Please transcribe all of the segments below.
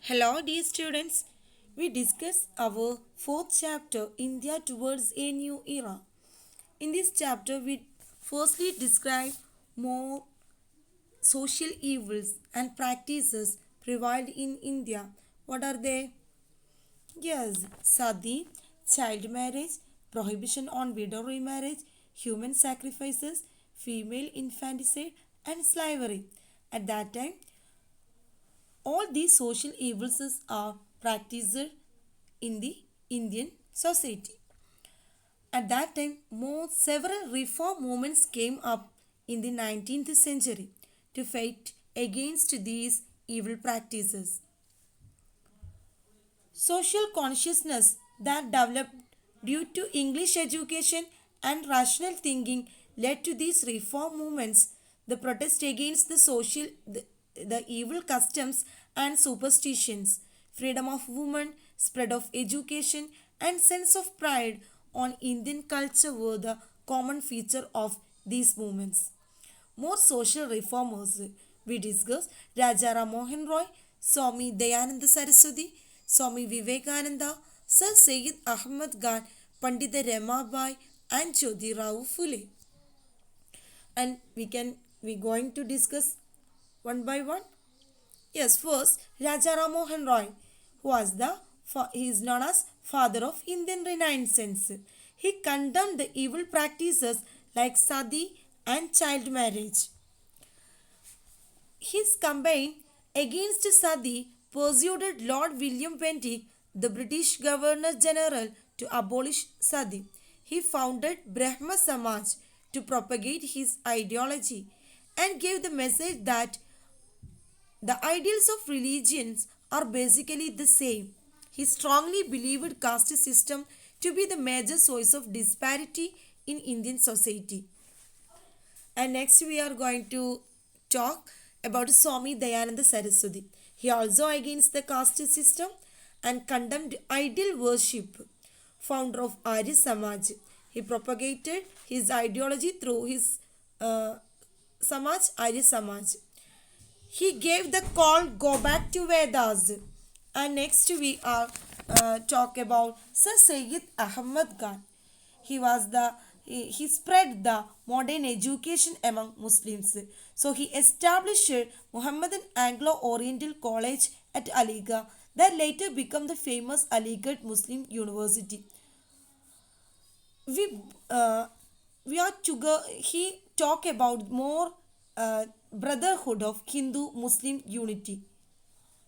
Hello, dear students. We discuss our fourth chapter, India Towards a New Era. In this chapter, we firstly describe more social evils and practices prevailed in India. What are they? Yes, sati, child marriage, prohibition on widow remarriage, human sacrifices, female infanticide, and slavery. At that time, all these social evils are practiced in the Indian society. At that time, more several reform movements came up in the 19th century to fight against these evil practices. Social consciousness that developed due to English education and rational thinking led to these reform movements. The protest against the evil customs and superstitions, freedom of women, spread of education, and sense of pride on Indian culture were the common feature of these movements. More social reformers we discuss Raja Ram Mohan Roy, Swami Dayananda Saraswati, Swami Vivekananda, Sir Syed Ahmad Khan, Pandita Ramabai, and Jyoti Rao Phule. And we going to discuss one by one. Yes, first Raja Ram Mohan Roy, who was he is known as father of Indian Renaissance. He condemned the evil practices like sati and child marriage. His campaign against sati persuaded Lord William Bentinck, the British Governor General, to abolish sati. He founded Brahma Samaj to propagate his ideology and gave the message that the ideals of religions are basically the same. He strongly believed caste system to be the major source of disparity in Indian society. And next we are going to talk about Swami Dayananda Saraswati. He also against the caste system and condemned idol worship. Founder of Arya Samaj. He propagated his ideology through his Samaj, Arya Samaj. He gave the call go back to Vedas. And next we are talk about Sir Syed Ahmad Khan. He spread the modern education among Muslims. So he established Muhammadan Anglo Oriental College at Aligarh that later became the famous Aligarh Muslim University. We uh, we are to go. He talk about more brotherhood of Hindu Muslim unity.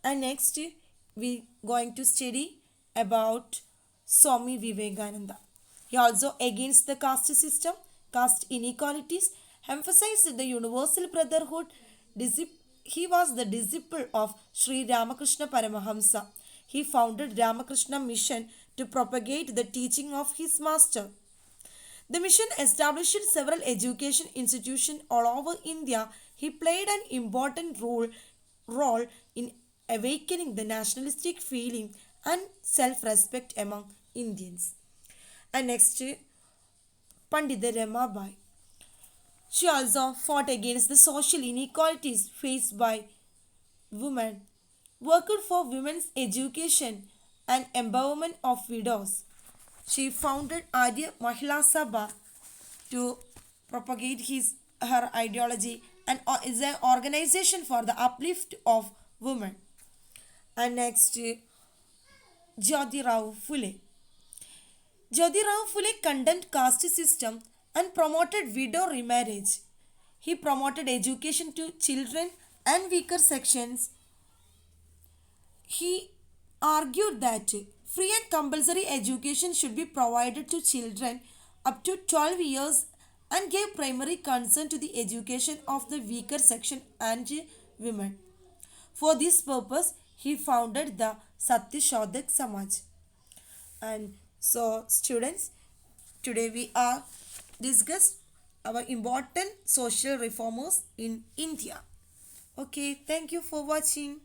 And next we going to study about Swami Vivekananda. He also against the caste system, caste inequalities, emphasized the universal brotherhood. He was the disciple of Sri Ramakrishna Paramahamsa. He founded Ramakrishna Mission to propagate the teaching of his master. The mission established several education institutions all over India. He played an important role in awakening the nationalistic feeling and self-respect among Indians. And next, Pandita Ramabai. She also fought against the social inequalities faced by women, worked for women's education and empowerment of widows. She founded Arya Mahila Sabha to propagate her ideology and is an organization for the uplift of women. And next, Jyoti Rao Phule. Jyoti Rao Phule condemned caste system and promoted widow remarriage. He promoted education to children and weaker sections. He argued that free and compulsory education should be provided to children up to 12 years and gave primary concern to the education of the weaker section and women. For this purpose, he founded the Satyashodak Samaj. And so, students, today we are discussed our important social reformers in India. Okay, thank you for watching.